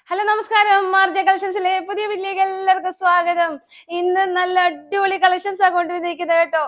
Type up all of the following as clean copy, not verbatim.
Hello നമസ്കാരം. മാർജ കളക്ഷൻസിലെ പുതിയ വീട്ടിലേക്ക് എല്ലാവർക്കും സ്വാഗതം. ഇന്ന് നല്ല അടിപൊളി കളക്ഷൻസ് ആ കൊണ്ടുവന്നിരിക്കുന്നത് കേട്ടോ.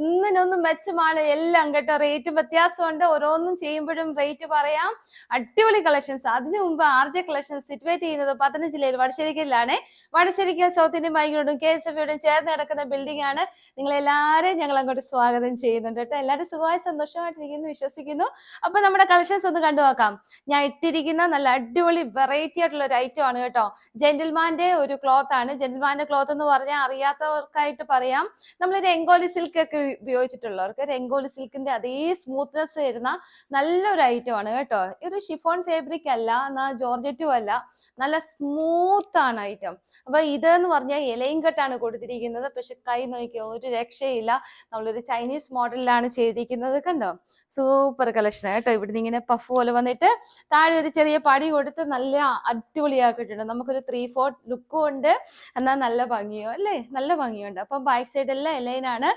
ഇന്നിനൊന്നും മെച്ചമാണ് എല്ലാം കേട്ടോ. റേറ്റ് വ്യത്യാസമുണ്ട്, ഓരോന്നും ചെയ്യുമ്പോഴും റേറ്റ് പറയാം. അടിപൊളി കളക്ഷൻസ്. അതിനു മുമ്പ് ആർജ കളക്ഷൻസ് സിറ്റുവേറ്റ് ചെയ്യുന്നത് പത്തനംതിട്ട ജില്ലയിൽ വടശ്ശേരിക്കലാണ്. വടശ്ശേരിക്ക് സൗത്ത് ഇന്ത്യൻ ബാങ്കിനോടും KSFയോടും ചേർന്ന് കിടക്കുന്ന ബിൽഡിംഗ് ആണ്. നിങ്ങളെല്ലാവരെയും ഞങ്ങൾ അങ്ങോട്ട് സ്വാഗതം ചെയ്യുന്നുണ്ട് കേട്ടോ. എല്ലാവരും സുഖമായി സന്തോഷമായിട്ടിരിക്കുന്നു വിശ്വസിക്കുന്നു. അപ്പൊ നമ്മുടെ കളക്ഷൻസ് ഒന്ന് കണ്ടു നോക്കാം. ഞാൻ ഇട്ടിരിക്കുന്ന നല്ല അടിപൊളി വെറൈറ്റി ആയിട്ടുള്ള ഒരു ഐറ്റം ആണ് കേട്ടോ. ജെന്റിൽമാന്റെ ഒരു ക്ലോത്ത് ആണ്. ജെന്റിൽമാന്റെ ക്ലോത്ത് എന്ന് പറഞ്ഞാൽ അറിയാത്തവർക്കായിട്ട് പറയാം, നമ്മൾ രംഗോലി സിൽക്ക് ഒക്കെ ഉപയോഗിച്ചിട്ടുള്ളവർക്ക് രംഗോലി സിൽക്കിന്റെ അതേ സ്മൂത്ത്നെസ് വരുന്ന നല്ലൊരു ഐറ്റം ആണ് കേട്ടോ. ഒരു ഷിഫോൺ ഫാബ്രിക് അല്ല, എന്നാൽ ജോർജറ്റും അല്ല, നല്ല സ്മൂത്ത് ആണ് ഐറ്റം. അപ്പൊ ഇതെന്ന് പറഞ്ഞാൽ ഇലയും കെട്ടാണ് കൊടുത്തിരിക്കുന്നത്. പക്ഷെ കൈ നോക്കിയോ, ഒരു രക്ഷയില്ല. നമ്മളൊരു ചൈനീസ് മോഡലിലാണ് ചെയ്തിരിക്കുന്നത്. കണ്ടോ, സൂപ്പർ കളക്ഷൻ കേട്ടോ. ഇവിടുന്ന് ഇങ്ങനെ പഫ് പോലെ വന്നിട്ട് താഴെ ഒരു ചെറിയ പടി കൊടുത്ത് നല്ല അടിപൊളിയാക്കിയിട്ടുണ്ട്. നമുക്കൊരു 3/4 ലുക്കും ഉണ്ട്, എന്നാൽ നല്ല ഭംഗിയോ അല്ലേ, നല്ല ഭംഗിയുണ്ട്. അപ്പം ബാക്ക് സൈഡ് എല്ലാം എലൈനാണ്,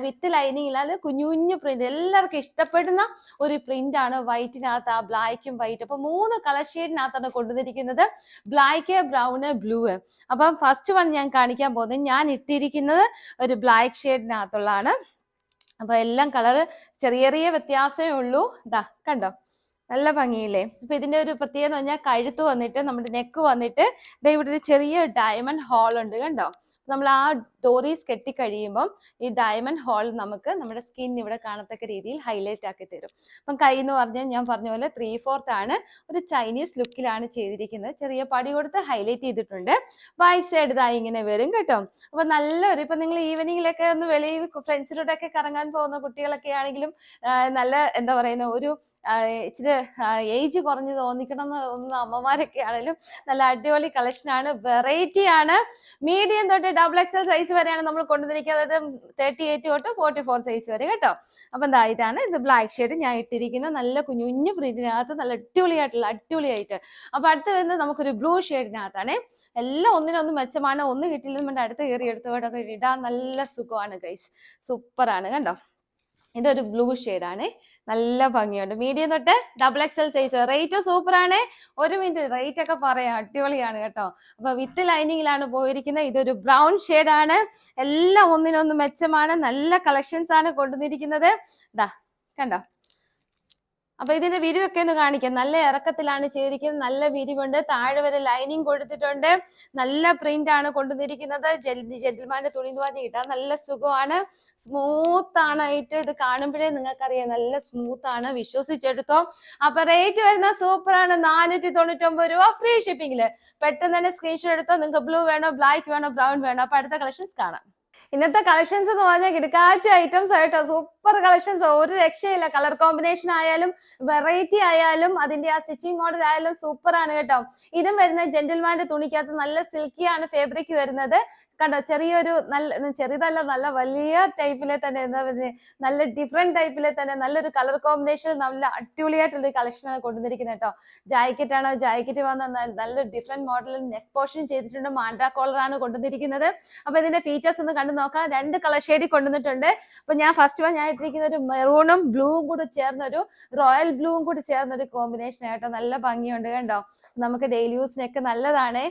വിത്ത് ലൈനിങ് ഇല്ലാതെ കുഞ്ഞു കുഞ്ഞു പ്രിന്റ്. എല്ലാവർക്കും ഇഷ്ടപ്പെടുന്ന ഒരു പ്രിന്റ് ആണ്. വൈറ്റിനകത്ത് ആ ബ്ലാക്കും വൈറ്റ്. അപ്പൊ 3 കളർ ഷെയ്ഡിനകത്താണ് കൊണ്ടുവന്നിരിക്കുന്നത്, ബ്ലാക്ക്, ബ്രൗണ്, ബ്ലൂ. അപ്പം ഫസ്റ്റ് വൺ ഞാൻ കാണിക്കാൻ പോകുന്നത്, ഞാൻ ഇട്ടിരിക്കുന്നത് ഒരു ബ്ലാക്ക് ഷെയ്ഡിനകത്തുള്ളതാണ്. അപ്പൊ എല്ലാം കളറ് ചെറിയ ചെറിയ വ്യത്യാസമേ ഉള്ളൂ. ഇതാ കണ്ടോ, നല്ല ഭംഗിയില്ലേ. അപ്പൊ ഇതിന്റെ ഒരു പ്രത്യേകത എന്ന് പറഞ്ഞാൽ കഴുത്ത് വന്നിട്ട് നമ്മുടെ നെക്ക് വന്നിട്ട് ഇവിടെ ഒരു ചെറിയ ഡയമണ്ട് ഹോൾ ഉണ്ട്. കണ്ടോ, നമ്മൾ ആ ഡോറീസ് കെട്ടിക്കഴിയുമ്പം ഈ ഡയമണ്ട് ഹോൾ നമുക്ക് നമ്മുടെ സ്കിൻ ഇവിടെ കാണത്തക്ക രീതിയിൽ ഹൈലൈറ്റ് ആക്കി തരും. അപ്പം കൈ എന്ന് പറഞ്ഞാൽ ഞാൻ പറഞ്ഞ പോലെ 3/4 ആണ്. ഒരു ചൈനീസ് ലുക്കിലാണ് ചെയ്തിരിക്കുന്നത്. ചെറിയ പടി കൊടുത്ത് ഹൈലൈറ്റ് ചെയ്തിട്ടുണ്ട്. ബാക്ക് സൈഡ് ഇതായി ഇങ്ങനെ വരും കേട്ടോ. അപ്പൊ നല്ലൊരു, ഇപ്പൊ നിങ്ങൾ ഈവനിങ്ങിലൊക്കെ ഒന്ന് വെളിയിൽ ഫ്രണ്ട്സിലൂടെ ഒക്കെ കറങ്ങാൻ പോകുന്ന കുട്ടികളൊക്കെ ആണെങ്കിലും നല്ല എന്താ പറയുന്ന ഒരു ഇച്ചിരി ഏജ് കുറഞ്ഞ് തോന്നിക്കണം എന്ന് തോന്നുന്ന അമ്മമാരൊക്കെ ആണെങ്കിലും നല്ല അടിപൊളി കളക്ഷൻ ആണ്, വെറൈറ്റി ആണ്. മീഡിയം തൊട്ട് XXL സൈസ് വരെയാണ് നമ്മൾ കൊണ്ടുവന്നിരിക്കുന്നത്. 38 തൊട്ട് 44 സൈസ് വരെ കേട്ടോ. അപ്പൊ എന്താ, ഇതാണ് ഇത് ബ്ലാക്ക് ഷെയ്ഡ് ഞാൻ ഇട്ടിരിക്കുന്ന നല്ല കുഞ്ഞു കുഞ്ഞു പ്രിന്റിനകത്ത് നല്ല അടിപൊളിയായിട്ട്. അപ്പൊ അടുത്ത് വരുന്നത് നമുക്കൊരു ബ്ലൂ ഷെയ്ഡിനകത്താണ്. എല്ലാം ഒന്നിനൊന്നും മെച്ചമാണ്. ഒന്ന് കിട്ടിയില്ലെന്നുണ്ട് അടുത്ത് കയറി എടുത്തോടൊക്കെ ഇടാൻ നല്ല സുഖമാണ് ഗൈസ്. സൂപ്പറാണ് കണ്ടോ. ഇതൊരു ബ്ലൂ ഷെയ്ഡാണ്, നല്ല ഭംഗിയുണ്ട്. മീഡിയം തൊട്ട് XXL സൈസ്. റേറ്റ് സൂപ്പർ ആണ്. ഒരു മിനിറ്റ്, റേറ്റ് ഒക്കെ പറയാം, അടിപൊളിയാണ് കേട്ടോ. അപ്പൊ വിത്ത് ലൈനിങ്ങിലാണ് പോയിരിക്കുന്നത്. ഇതൊരു ബ്രൗൺ ഷെയ്ഡാണ്. എല്ലാം ഒന്നിനൊന്ന് മെച്ചമാണ്. നല്ല കളക്ഷൻസ് ആണ് കൊണ്ടുവന്നിരിക്കുന്നത്. ദാ കണ്ടോ. അപ്പൊ ഇതിന്റെ വിരിവൊക്കെ ഒന്ന് കാണിക്കാം. നല്ല ഇറക്കത്തിലാണ് ചെയ്തിരിക്കുന്നത്, നല്ല വിരിവുണ്ട്. താഴെ വരെ ലൈനിങ് കൊടുത്തിട്ടുണ്ട്. നല്ല പ്രിന്റ് ആണ് കൊണ്ടുവന്നിരിക്കുന്നത്. ജെന്റിൽമാന്റെ തുണി എന്ന് പറഞ്ഞാൽ ഇടാൻ നല്ല സുഖമാണ്. സ്മൂത്ത് ആണ് ഐറ്റം. ഇത് കാണുമ്പോഴേ നിങ്ങൾക്കറിയാം നല്ല സ്മൂത്ത് ആണ്, വിശ്വസിച്ചെടുത്തോ. അപ്പൊ റേറ്റ് വരുന്ന സൂപ്പർ ആണ്, 499 രൂപ, ഫ്രീ ഷിപ്പിംഗില്. പെട്ടെന്ന് തന്നെ സ്ക്രീൻഷോട്ട് എടുത്തോ. നിങ്ങൾക്ക് ബ്ലൂ വേണോ, ബ്ലാക്ക് വേണോ, ബ്രൗൺ വേണോ. അപ്പൊ അടുത്ത കളക്ഷൻസ് കാണാം. ഇന്നത്തെ കളക്ഷൻസ് എന്ന് പറഞ്ഞാൽ കിടക്കാച്ച ഐറ്റംസ് ആയിട്ടോ. സൂപ്പർ കളക്ഷൻസ്, ഒരു രക്ഷയില്ല. കളർ കോമ്പിനേഷൻ ആയാലും വെറൈറ്റി ആയാലും അതിന്റെ ആ സ്റ്റിച്ചിങ് മോഡൽ ആയാലും സൂപ്പർ ആണ് കേട്ടോ. ഇതും വരുന്നത് ജെന്റിൽമാന്റെ തുണിക്കകത്ത് നല്ല സിൽക്കി ആണ് ഫാബ്രിക് വരുന്നത്. കണ്ടോ, ചെറിയൊരു ചെറുതല്ല, നല്ല വലിയ ടൈപ്പിലെ തന്നെ എന്താ പറയുക, നല്ല ഡിഫറെന്റ് ടൈപ്പിലെ തന്നെ നല്ലൊരു കളർ കോമ്പിനേഷൻ, നല്ല അടിപൊളിയായിട്ടുള്ള കളക്ഷനാണ് കൊണ്ടുവന്നിരിക്കുന്നത് കേട്ടോ. ജാക്കറ്റ് ആണ്, ജാക്കറ്റ് വന്ന നല്ല ഡിഫറെന്റ് മോഡലിൽ നെക്ക് പോർഷൻ ചെയ്തിട്ടുണ്ട്. മാൻഡ്ര കോളർ ആണ് കൊണ്ടുവന്നിരിക്കുന്നത്. അപ്പൊ ഇതിന്റെ ഫീച്ചേഴ്സ് ഒന്ന് കണ്ടു നോക്കാം. 2 കളർ ഷെയ്ഡിൽ കൊണ്ടുവന്നിട്ടുണ്ട്. അപ്പൊ ഞാൻ ഫസ്റ്റ് ഞാൻ ഇട്ടിരിക്കുന്ന ഒരു മെറൂണും ബ്ലൂവും കൂടി ചേർന്നൊരു റോയൽ ബ്ലൂവും കൂടി ചേർന്നൊരു കോമ്പിനേഷൻ ആയിട്ടോ. നല്ല ഭംഗിയുണ്ട് കണ്ടോ. നമുക്ക് ഡെയിലി യൂസിനൊക്കെ നല്ലതാണ്.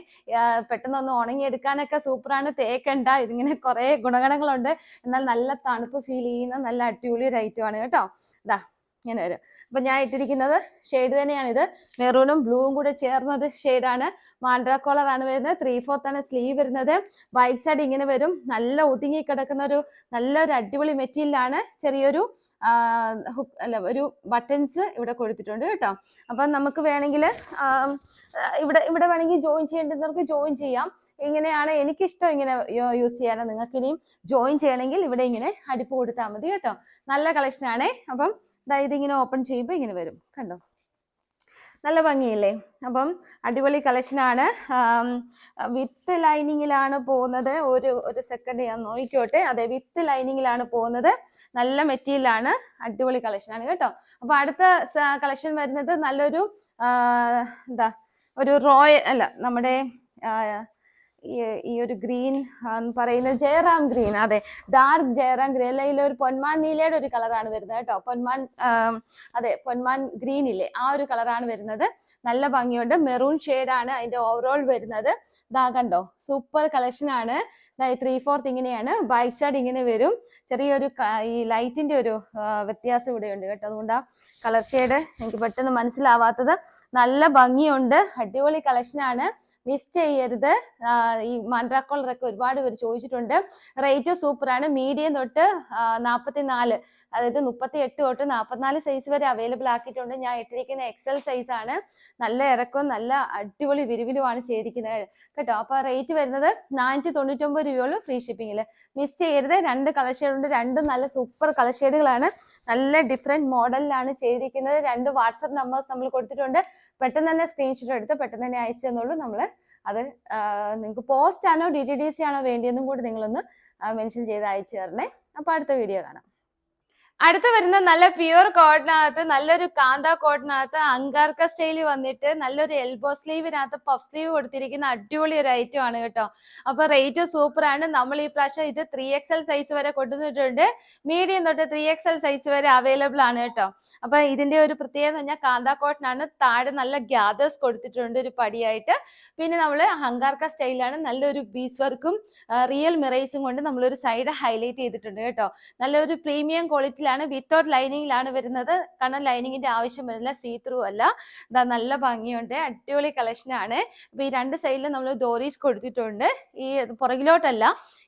പെട്ടെന്ന് ഒന്ന് ഉണങ്ങിയെടുക്കാനൊക്കെ സൂപ്പറാണ്. തേക്കണ്ട, ഇതിങ്ങനെ കുറെ ഗുണഗണങ്ങളുണ്ട്. എന്നാൽ നല്ല തണുപ്പ് ഫീൽ ചെയ്യുന്ന നല്ല അടിപൊളി ഒരു ഐറ്റം ആണ് കേട്ടോ. ഇതാ ഇങ്ങനെ വരും. അപ്പൊ ഞാൻ ഇട്ടിരിക്കുന്നത് ഷെയ്ഡ് തന്നെയാണിത്, മെറൂണും ബ്ലൂവും കൂടെ ചേർന്നത് ഷെയ്ഡാണ്. മാൻഡ്ര കോളർ ആണ് വരുന്നത്. 3/4 ആണ് സ്ലീവ് വരുന്നത്. ബാക്ക് സൈഡ് ഇങ്ങനെ വരും. നല്ല ഒതുങ്ങി കിടക്കുന്ന ഒരു നല്ലൊരു അടിപൊളി മെറ്റീരിയലാണ്. ചെറിയൊരു ഒരു ബട്ടൺസ് ഇവിടെ കൊടുത്തിട്ടുണ്ട് കേട്ടോ. അപ്പൊ നമുക്ക് വേണമെങ്കിൽ ഇവിടെ വേണമെങ്കിൽ ജോയിൻ ചെയ്യേണ്ടവർക്ക് ജോയിൻ ചെയ്യാം. ഇങ്ങനെയാണ് എനിക്കിഷ്ടം, ഇങ്ങനെ യൂസ് ചെയ്യാനാണ്. നിങ്ങൾക്ക് ഇനിയും ജോയിൻ ചെയ്യണമെങ്കിൽ ഇവിടെ ഇങ്ങനെ അടിപ്പ് കൊടുത്താൽ മതി കേട്ടോ. നല്ല കളക്ഷൻ ആണ്. അപ്പം ഇതിങ്ങനെ ഓപ്പൺ ചെയ്യുമ്പോൾ ഇങ്ങനെ വരും കണ്ടോ, നല്ല ഭംഗിയില്ലേ. അപ്പം അടിപൊളി കളക്ഷനാണ്. വിത്ത് ലൈനിങ്ങിലാണ് പോകുന്നത്. ഒരു സെക്കൻഡ് ഞാൻ നോക്കിക്കോട്ടെ. അതെ, വിത്ത് ലൈനിങ്ങിലാണ് പോകുന്നത്. നല്ല മെറ്റീരിയലാണ്, അടിപൊളി കളക്ഷനാണ് കേട്ടോ. അപ്പൊ അടുത്ത കളക്ഷൻ വരുന്നത് നല്ലൊരു ഒരു റോയൽ അല്ല, നമ്മുടെ ഈ ഒരു ഗ്രീൻ പറയുന്നത് ജയറാം ഗ്രീൻ. അതെ, ഡാർക്ക് ജയറാം ഗ്രീൻ. അല്ലെങ്കിൽ ഒരു പൊന്മാൻ നീലയുടെ ഒരു കളറാണ് വരുന്നത് കേട്ടോ. പൊന്മാൻ ഗ്രീൻ ഇല്ലേ, ആ ഒരു കളറാണ് വരുന്നത്. നല്ല ഭംഗിയുണ്ട്. മെറൂൺ ആണ് അതിന്റെ ഓവറോൾ വരുന്നത്. ഇതാ കണ്ടോ, സൂപ്പർ കളക്ഷൻ ആണ്. 3/4 ഇങ്ങനെയാണ്, ബാക്ക് സൈഡ് ഇങ്ങനെ വരും. ചെറിയൊരു ഈ ലൈറ്റിന്റെ ഒരു വ്യത്യാസം ഇവിടെ ഉണ്ട് കേട്ടോ, അതുകൊണ്ടാ കളർ ഷെയ്ഡ് എനിക്ക് പെട്ടെന്ന് മനസ്സിലാവാത്തത്. നല്ല ഭംഗിയുണ്ട്, അടിപൊളി കളക്ഷൻ ആണ്, മിസ് ചെയ്യരുത്. ഈ മാൻഡ്രാ കോളറൊക്കെ ഒരുപാട് പേര് ചോദിച്ചിട്ടുണ്ട്. റേറ്റ് സൂപ്പറാണ്. മീഡിയം തൊട്ട് 44, അതായത് 38 തൊട്ട് 44 സൈസ് വരെ അവൈലബിൾ ആക്കിയിട്ടുണ്ട്. ഞാൻ ഇട്ടിരിക്കുന്ന എക്സൽ സൈസ് ആണ്. നല്ല ഇറക്കവും നല്ല അടിപൊളി വിരിവിലുമാണ് ചെയ്തിരിക്കുന്നത് കേട്ടോ. അപ്പൊ റേറ്റ് വരുന്നത് 499 രൂപയുള്ളൂ, ഫ്രീ ഷിപ്പിംഗിൽ. മിസ് ചെയ്യരുത്. 2 കളർ ഷെയ്ഡ് ഉണ്ട്, രണ്ടും നല്ല സൂപ്പർ കളർ ഷെയ്ഡുകളാണ്. നല്ല ഡിഫറെന്റ് മോഡലിലാണ് ചെയ്തിരിക്കുന്നത്. 2 വാട്സപ്പ് നമ്പേഴ്സ് നമ്മൾ കൊടുത്തിട്ടുണ്ട്. പെട്ടെന്ന് തന്നെ സ്ക്രീൻഷോട്ട് എടുത്ത് പെട്ടെന്ന് തന്നെ അയച്ചു തന്നോളൂ. നമ്മൾ അത് നിങ്ങൾക്ക് പോസ്റ്റ് ആണോ DTDC ആണോ വേണ്ടിയെന്നും കൂടി നിങ്ങളൊന്ന് മെൻഷൻ ചെയ്ത് അയച്ചു തരണേ. അപ്പൊ അടുത്ത വീഡിയോ കാണാം. അടുത്ത വരുന്ന നല്ല പ്യൂർ കോട്ടനകത്ത്, നല്ലൊരു കാന്ത കോട്ടനകത്ത് അങ്കാർക്ക സ്റ്റൈലിൽ വന്നിട്ട് നല്ലൊരു എൽബോ സ്ലീവിനകത്ത് പഫ് സ്ലീവ് കൊടുത്തിരിക്കുന്ന അടിപൊളി ഒരു ഐറ്റം ആണ് കേട്ടോ. അപ്പൊ റേറ്റ് സൂപ്പർ ആണ്. നമ്മൾ ഈ പ്രാവശ്യം ഇത് 3XL സൈസ് വരെ കൊണ്ടുവന്നിട്ടുണ്ട്. മീഡിയം തൊട്ട് 3XL സൈസ് വരെ അവൈലബിൾ ആണ് കേട്ടോ. അപ്പൊ ഇതിന്റെ ഒരു പ്രത്യേകത പറഞ്ഞാൽ കാന്ത കോട്ടൺ ആണ്. താഴെ നല്ല ഗ്യാദേഴ്സ് കൊടുത്തിട്ടുണ്ട് ഒരു പടിയായിട്ട്. പിന്നെ നമ്മൾ അങ്കാർക്ക സ്റ്റൈലാണ്, നല്ലൊരു ബീസ് വർക്കും റിയൽ മിറേഴ്സും കൊണ്ട് നമ്മളൊരു സൈഡ് ഹൈലൈറ്റ് ചെയ്തിട്ടുണ്ട് കേട്ടോ. നല്ലൊരു പ്രീമിയം ക്വാളിറ്റി വിത്തൗട്ട് ലൈനിങ്ങിലാണ് വരുന്നത്. കാരണം ലൈനിങ്ങിന്റെ ആവശ്യം വരുന്നില്ല, സീ ത്രൂ അല്ല. ഇതാ നല്ല ഭംഗിയുണ്ട്, അടിപൊളി കളക്ഷൻ ആണ്. അപ്പൊ ഈ 2 സൈഡിലും നമ്മൾ ഡോറീസ് കൊടുത്തിട്ടുണ്ട്. ഈ പുറകിലോട്ടല്ല,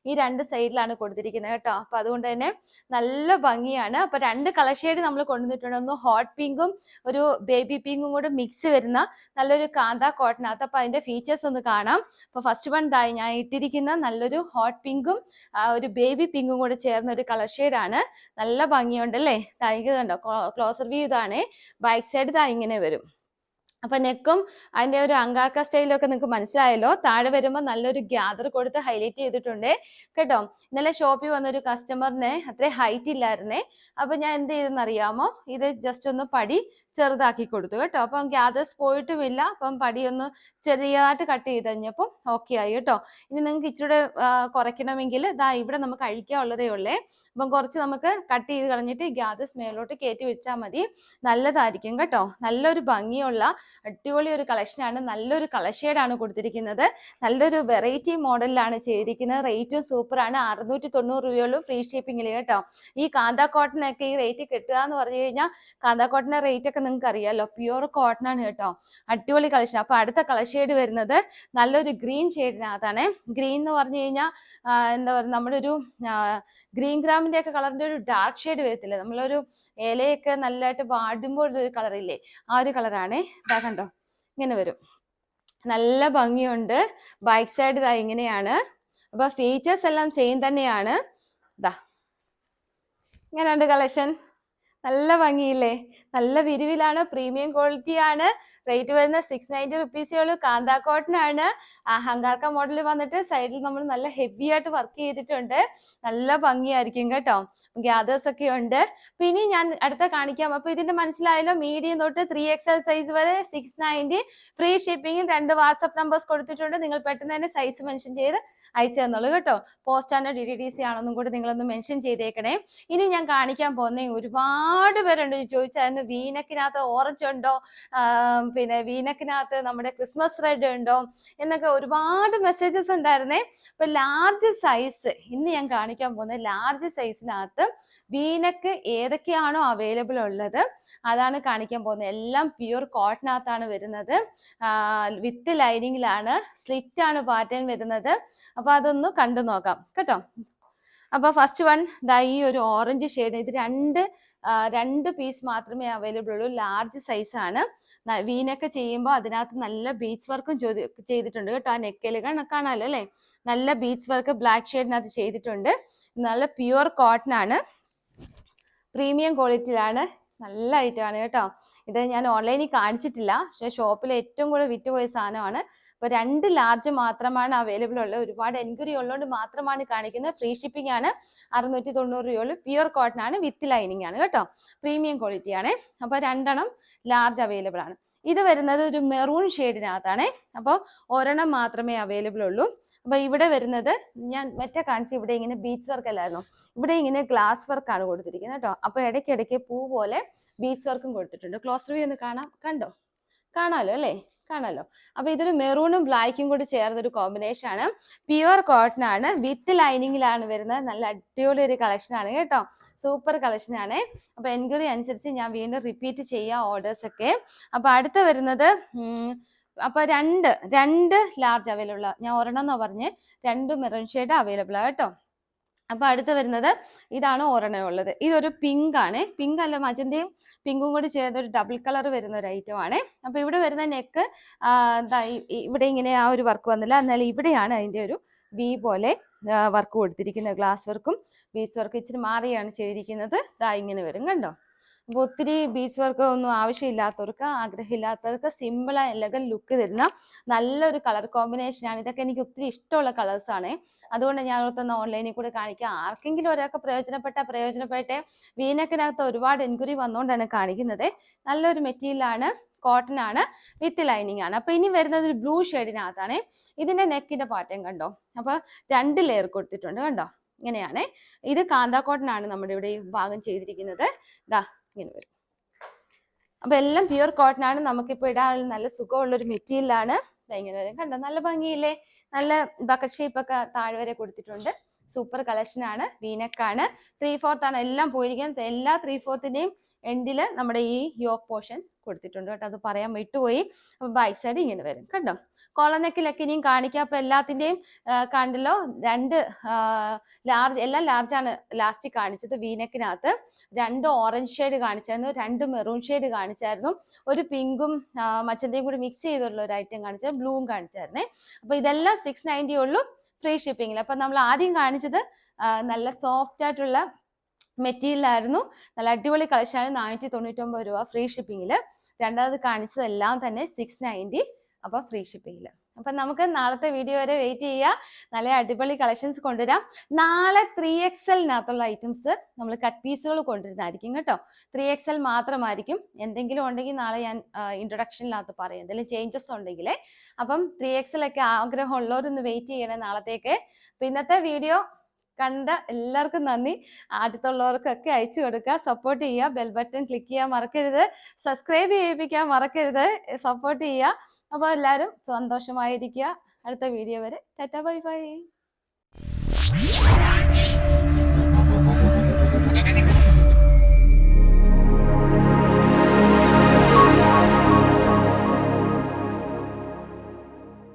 ഈ 2 സൈഡിലാണ് കൊടുത്തിരിക്കുന്നത് കേട്ടോ. അപ്പൊ അതുകൊണ്ട് തന്നെ നല്ല ഭംഗിയാണ്. അപ്പൊ 2 കളർ ഷെയ്ഡ് നമ്മൾ കൊണ്ടുവന്നിട്ടുണ്ട്. ഒന്ന് ഹോട്ട് പിങ്കും ഒരു ബേബി പിങ്കും കൂടെ മിക്സ് വരുന്ന നല്ലൊരു കാന്ത കോട്ടനകത്ത്. അപ്പൊ അതിന്റെ ഫീച്ചേഴ്സ് ഒന്ന് കാണാം. അപ്പൊ ഫസ്റ്റ് വൺ ഞാൻ ഇട്ടിരിക്കുന്ന നല്ലൊരു ഹോട്ട് പിങ്കും ഒരു ബേബി പിങ്കും കൂടെ ചേർന്ന ഒരു കളർ ഷെയ്ഡ് ആണ്. നല്ല ഭംഗിയുണ്ട് അല്ലേ? താഴേക്ക് കണ്ടോ, ക്ലോസർ വ്യൂ ഇതാണ്. ബാക്ക് സൈഡ് ഇങ്ങനെ വരും. അപ്പൊ നെക്കും അതിന്റെ ഒരു അങ്കാക്ക സ്റ്റൈലൊക്കെ നിങ്ങൾക്ക് മനസ്സിലായല്ലോ. താഴെ വരുമ്പോൾ നല്ലൊരു ഗ്യാദർ കൊടുത്ത് ഹൈലൈറ്റ് ചെയ്തിട്ടുണ്ട് കേട്ടോ. ഇന്നലെ ഷോപ്പിൽ വന്നൊരു കസ്റ്റമറിന് അത്ര ഹൈറ്റ് ഇല്ലായിരുന്നേ. അപ്പൊ ഞാൻ എന്ത് ചെയ്തെന്ന് അറിയാമോ, ഇത് ജസ്റ്റ് ഒന്ന് പടി ചെറുതാക്കി കൊടുത്തു കേട്ടോ. അപ്പം ഗ്യാദേഴ്സ് പോയിട്ടുമില്ല. അപ്പം പടിയൊന്ന് ചെറിയതായിട്ട് കട്ട് ചെയ്ത് കഴിഞ്ഞപ്പം ഓക്കെ ആയി കേട്ടോ. ഇനി നിങ്ങൾക്ക് ഇച്ചിരി കുറയ്ക്കണമെങ്കിൽ ഇവിടെ നമുക്ക് അഴിക്കാനുള്ളതേ ഉള്ളേ. അപ്പം കുറച്ച് നമുക്ക് കട്ട് ചെയ്ത് കളഞ്ഞിട്ട് ഗ്യാദേഴ്സ് മേലോട്ട് കയറ്റി വെച്ചാൽ മതി, നല്ലതായിരിക്കും കേട്ടോ. നല്ലൊരു ഭംഗിയുള്ള അടിപൊളി ഒരു കളക്ഷനാണ്. നല്ലൊരു കളർ ഷെയ്ഡാണ് കൊടുത്തിരിക്കുന്നത്. നല്ലൊരു വെറൈറ്റി മോഡലിലാണ് ചെയ്തിരിക്കുന്നത്. റേറ്റും സൂപ്പറാണ്. 690 രൂപയുള്ളൂ, ഫ്രീ ഷിപ്പിംഗിൽ കേട്ടോ. ഈ കാന്ത കോട്ടൺ ഒക്കെ ഈ റേറ്റ് കിട്ടുക എന്ന് പറഞ്ഞു കഴിഞ്ഞാൽ, കാന്ത കോട്ടന്റെ റേറ്റ് ഒക്കെ നിങ്ങൾക്ക് അറിയാലോ, പ്യൂർ കോട്ടൺ ആണ് കേട്ടോ. അടിപൊളി കളക്ഷൻ. അപ്പൊ അടുത്ത കളർ ഷെയ്ഡ് വരുന്നത് നല്ലൊരു ഗ്രീൻ ഷെയ്ഡിനകത്താണ്. ഗ്രീൻ എന്ന് പറഞ്ഞു കഴിഞ്ഞാൽ എന്താ പറയുക, നമ്മുടെ ഒരു ഗ്രീൻ ഗ്രാമിന്റെ ഒക്കെ കളറിന്റെ ഒരു ഡാർക്ക് ഷെയ്ഡ് വരത്തില്ലേ, നമ്മളൊരു ഇലയൊക്കെ നല്ലതായിട്ട് വാടുമ്പോൾ ഒരു കളറില്ലേ, ആ ഒരു കളറാണ്. ഇതാ കണ്ടോ, ഇങ്ങനെ വരും. നല്ല ഭംഗിയുണ്ട്. ബാക്ക് സൈഡ് ഇങ്ങനെയാണ്. അപ്പൊ ഫീച്ചേഴ്സ് എല്ലാം സെയിം തന്നെയാണ്. ഇതാ ഇങ്ങനെയുണ്ട് കളക്ഷൻ. നല്ല ഭംഗിയില്ലേ? നല്ല വിരിവിലാണ്, പ്രീമിയം ക്വാളിറ്റി ആണ്. റേറ്റ് വരുന്ന 690 റുപ്പീസേ ഉള്ളൂ. കാന്ത കോട്ടൺ ആണ്. ഹങ്കാർക്ക മോഡൽ വന്നിട്ട് സൈഡിൽ നമ്മൾ നല്ല ഹെവി ആയിട്ട് വർക്ക് ചെയ്തിട്ടുണ്ട്. നല്ല ഭംഗിയായിരിക്കും കേട്ടോ. ഗ്യാദേഴ്സ് ഒക്കെ ഉണ്ട്. പിന്നെ ഞാൻ അടുത്ത കാണിക്കാം. അപ്പൊ ഇതിന്റെ മനസ്സിലായല്ലോ, മീഡിയം തൊട്ട് 3XL സൈസ് വരെ 690, ഫ്രീ ഷിപ്പിംഗും. 2 വാട്സ്ആപ്പ് നമ്പേഴ്സ് കൊടുത്തിട്ടുണ്ട്. നിങ്ങൾ പെട്ടെന്ന് തന്നെ സൈസ് മെൻഷൻ ചെയ്ത് അയച്ചു തന്നോളൂ കേട്ടോ. പോസ്റ്റ് ആണോ DTDC ആണോന്നും കൂടി നിങ്ങളൊന്ന് മെൻഷൻ ചെയ്തേക്കണേ. ഇനി ഞാൻ കാണിക്കാൻ പോകുന്ന ഒരുപാട് പേരുണ്ട് ചോദിച്ചായിരുന്നു, വീനക്കിനകത്ത് ഓറഞ്ച് ഉണ്ടോ, പിന്നെ വീനക്കിനകത്ത് നമ്മുടെ ക്രിസ്മസ് റെഡ് ഉണ്ടോ എന്നൊക്കെ ഒരുപാട് മെസ്സേജസ് ഉണ്ടായിരുന്നേ. അപ്പൊ ലാർജ് സൈസ് ഇന്ന് ഞാൻ കാണിക്കാൻ പോകുന്നത്, ലാർജ് സൈസിനകത്ത് വീനക്ക് ഏതൊക്കെയാണോ അവൈലബിൾ ഉള്ളത് അതാണ് കാണിക്കാൻ പോകുന്നത്. എല്ലാം പ്യൂർ കോട്ടനകത്താണ് വരുന്നത്. വിത്ത് ലൈനിങ്ങിലാണ്, സ്ലിറ്റ് ആണ് പാറ്റേൺ വരുന്നത്. അപ്പൊ അതൊന്ന് കണ്ടു നോക്കാം കേട്ടോ. അപ്പൊ ഫസ്റ്റ് വൺ ഈ ഒരു ഓറഞ്ച് ഷെയ്ഡ്. ഇത് രണ്ട് പീസ് മാത്രമേ അവൈലബിൾ ഉള്ളൂ. ലാർജ് സൈസ് ആണ്. വീനൊക്കെ ചെയ്യുമ്പോൾ അതിനകത്ത് നല്ല ബീച്ച് വർക്കും ചെയ്തിട്ടുണ്ട് കേട്ടോ. ആ നെക്കിൽ കാണാമല്ലോ അല്ലെ, നല്ല ബീച്ച് വർക്ക് ബ്ലാക്ക് ഷെയ്ഡിനകത്ത് ചെയ്തിട്ടുണ്ട്. നല്ല പ്യുവർ കോട്ടൺ ആണ്, പ്രീമിയം ക്വാളിറ്റിയിലാണ്. നല്ല ഐറ്റം ആണ് കേട്ടോ. ഇത് ഞാൻ ഓൺലൈനിൽ കാണിച്ചിട്ടില്ല, പക്ഷെ ഷോപ്പിൽ ഏറ്റവും കൂടുതൽ വിറ്റുപോയ സാധനമാണ്. അപ്പൊ 2 ലാർജ് മാത്രമാണ് അവൈലബിൾ ഉള്ളത്. ഒരുപാട് എൻക്വയറി ഉള്ളതുകൊണ്ട് മാത്രമാണ് കാണിക്കുന്നത്. ഫ്രീ ഷിപ്പിംഗ് ആണ്. 690 രൂപയുള്ളൂ. പ്യുവർ കോട്ടൺ ആണ്, വിത്ത് ലൈനിങ് ആണ് കേട്ടോ. പ്രീമിയം ക്വാളിറ്റി ആണ്. അപ്പൊ 2 ലാർജ് അവൈലബിൾ ആണ്. ഇത് വരുന്നത് ഒരു മെറൂൺ ഷെയ്ഡിനകത്താണ്. അപ്പോൾ ഒരെണ്ണം മാത്രമേ അവൈലബിൾ ഉള്ളൂ. അപ്പൊ ഇവിടെ വരുന്നത് ഞാൻ മറ്റേ കാണിച്ചു, ഇവിടെ ഇങ്ങനെ ബീച്ച് വർക്ക് അല്ലായിരുന്നു, ഇവിടെ ഇങ്ങനെ ഗ്ലാസ് വർക്കാണ് കൊടുത്തിരിക്കുന്നത് കേട്ടോ. അപ്പൊ ഇടയ്ക്കിടയ്ക്ക് പൂ പോലെ ബീച്ച് വർക്കും കൊടുത്തിട്ടുണ്ട്. ക്ലോസ് റിവ്യൂ ഒന്ന് കാണാം. കണ്ടോ, കാണാലോ അല്ലേ, കാണാലോ. അപ്പൊ ഇതൊരു മെറൂണും ബ്ലാക്കും കൂടി ചേർന്നൊരു കോമ്പിനേഷൻ ആണ്. പ്യുവർ കോട്ടൺ ആണ്, വിത്ത് ലൈനിങ്ങിലാണ് വരുന്നത്. നല്ല അടിപൊളി ഒരു കളക്ഷൻ ആണ് കേട്ടോ, സൂപ്പർ കളക്ഷൻ ആണ്. അപ്പൊ എൻക്വയറി അനുസരിച്ച് ഞാൻ വീണ്ടും റിപ്പീറ്റ് ചെയ്യാം ഓർഡേഴ്സ് ഒക്കെ. അപ്പൊ അടുത്ത വരുന്നത് അപ്പൊ രണ്ട് ലാർജ് അവൈലബിൾ ആണ്. ഞാൻ ഒരെണ്ണം പറഞ്ഞ്, 2 മെറൂൺ ഷെയ്ഡ് അവൈലബിൾ ആണ് കേട്ടോ. അപ്പൊ അടുത്ത് വരുന്നത് ഇതാണ് ഒരെണ്ണം ഉള്ളത്. ഇതൊരു പിങ്ക് ആണ്, പിങ്ക് അല്ല മജന്തയും പിങ്കും കൂടി ചേർന്ന ഒരു ഡബിൾ കളർ വരുന്ന ഒരു ഐറ്റം ആണ്. അപ്പൊ ഇവിടെ വരുന്ന നെക്ക് ഇവിടെ ഇങ്ങനെ ആ ഒരു വർക്ക് വന്നില്ല, എന്നാൽ ഇവിടെയാണ് അതിന്റെ ഒരു വി പോലെ വർക്ക് കൊടുത്തിരിക്കുന്നത്. ഗ്ലാസ് വർക്കും ബീച്ച് വർക്കും ഇച്ചിരി മാറിയാണ് ചെയ്തിരിക്കുന്നത്. ഇങ്ങനെ വരും കണ്ടോ. അപ്പൊ ഒത്തിരി ബീച്ച് വർക്ക് ഒന്നും ആവശ്യമില്ലാത്തവർക്ക്, ആഗ്രഹമില്ലാത്തവർക്ക് സിമ്പിൾ ആൻഡ് എലഗന്റ് ലുക്ക് തരുന്ന നല്ലൊരു കളർ കോമ്പിനേഷൻ ആണ്. ഇതൊക്കെ എനിക്ക് ഒത്തിരി ഇഷ്ടമുള്ള കളേഴ്സ് ആണ്. അതുകൊണ്ട് ഞാൻ ഓർത്തൊന്ന് ഓൺലൈനിൽ കൂടെ കാണിക്കാം, ആർക്കെങ്കിലും ഒരാൾക്ക് പ്രയോജനപ്പെട്ടെ. വീനക്കിനകത്ത് ഒരുപാട് എൻക്വയറി വന്നുകൊണ്ടാണ് കാണിക്കുന്നത്. നല്ലൊരു മെറ്റീരിയൽ ആണ്, കോട്ടൺ ആണ്, വിത്ത് ലൈനിങ് ആണ്. അപ്പൊ ഇനി വരുന്നത് ഒരു ബ്ലൂ ഷെയ്ഡിനകത്താണ്. ഇതിന്റെ നെക്കിന്റെ പാറ്റേൺ കണ്ടോ. അപ്പൊ 2 ലെയർ കൊടുത്തിട്ടുണ്ട് കണ്ടോ, ഇങ്ങനെയാണ്. ഇത് കാന്ത കോട്ടൺ ആണ് നമ്മുടെ ഇവിടെ ഈ ഭാഗം ചെയ്തിരിക്കുന്നത്. ഇങ്ങനെ വരും. അപ്പൊ എല്ലാം പ്യുവർ കോട്ടൺ ആണ്. നമുക്കിപ്പോ ഇടാൻ നല്ല സുഖമുള്ള ഒരു മെറ്റീരിയൽ ആണ്. ഇങ്ങനെ വരും കണ്ടോ, നല്ല ഭംഗിയില്ലേ. നല്ല ബക്കറ്റ് ഷേപ്പ് ഒക്കെ താഴെ വരെ കൊടുത്തിട്ടുണ്ട്. സൂപ്പർ കളക്ഷൻ ആണ്. വീനക്കാണ്, 3/4 ആണ് എല്ലാം പോയിരിക്കുന്നത്. എല്ലാ 3/4ന്റെയും എൻഡില് നമ്മുടെ ഈ യോക്ക് പോർഷൻ കൊടുത്തിട്ടുണ്ട് കേട്ടോ, അത് പറയാൻ വിട്ടുപോയി. അപ്പൊ ബാക്ക് സൈഡ് ഇങ്ങനെ വരും കണ്ടോ. കോളനെക്കിലൊക്കെ ഇനിയും കാണിക്കാം. അപ്പൊ എല്ലാത്തിന്റെയും കണ്ടല്ലോ, 2 ലാർജ്, എല്ലാം ലാർജ് ആണ് ലാസ്റ്റ് കാണിച്ചത്. വീനക്കിനകത്ത് 2 ഓറഞ്ച് ഷെയ്ഡ് കാണിച്ചായിരുന്നു, 2 മെറൂൺ ഷെയ്ഡ് കാണിച്ചായിരുന്നു, ഒരു പിങ്കും മച്ചന്തയും കൂടി മിക്സ് ചെയ്തുള്ള ഒരു ഐറ്റം കാണിച്ചത്, ബ്ലൂവും കാണിച്ചായിരുന്നേ. അപ്പൊ ഇതെല്ലാം 690 ഉള്ളൂ, ഫ്രീ ഷിപ്പിംഗിൽ. അപ്പൊ നമ്മൾ ആദ്യം കാണിച്ചത് നല്ല സോഫ്റ്റ് ആയിട്ടുള്ള മെറ്റീരിയൽ ആയിരുന്നു, നല്ല അടിപൊളി കളക്ഷൻ ആണ്, 499 രൂപ ഫ്രീ ഷിപ്പിംഗിൽ. രണ്ടാമത് കാണിച്ചത് എല്ലാം തന്നെ 690, അപ്പൊ ഫ്രീ ഷിപ്പിംഗിൽ. അപ്പൊ നമുക്ക് നാളത്തെ വീഡിയോ വരെ വെയിറ്റ് ചെയ്യാം. നല്ല അടിപൊളി കളക്ഷൻസ് കൊണ്ടുവരാം. നാളെ 3XL-നകത്തുള്ള ഐറ്റംസ് നമ്മൾ കട്ട് പീസുകൾ കൊണ്ടുവരുന്നതായിരിക്കും കേട്ടോ. 3XL മാത്രമായിരിക്കും. എന്തെങ്കിലും ഉണ്ടെങ്കിൽ നാളെ ഞാൻ ഇൻട്രൊഡക്ഷനിനകത്ത് പറയാം, എന്തെങ്കിലും ചേഞ്ചസ് ഉണ്ടെങ്കിലേ. അപ്പം 3XL ഒക്കെ ആഗ്രഹമുള്ളവരൊന്ന് വെയിറ്റ് ചെയ്യണേ നാളത്തേക്ക്. അപ്പൊ ഇന്നത്തെ വീഡിയോ കണ്ട എല്ലാവർക്കും നന്ദി. അടുത്തുള്ളവർക്കൊക്കെ അയച്ചു കൊടുക്കുക, സപ്പോർട്ട് ചെയ്യുക. ബെൽ ബട്ടൺ ക്ലിക്ക് ചെയ്യാൻ മറക്കരുത്, സബ്സ്ക്രൈബ് ചെയ്യിപ്പിക്കാൻ മറക്കരുത്, സപ്പോർട്ട് ചെയ്യുക. അപ്പോൾ എല്ലാവരും സന്തോഷമായിരിക്കുക. അടുത്ത വീഡിയോ വരെ ടാറ്റാ ബൈ ബൈ.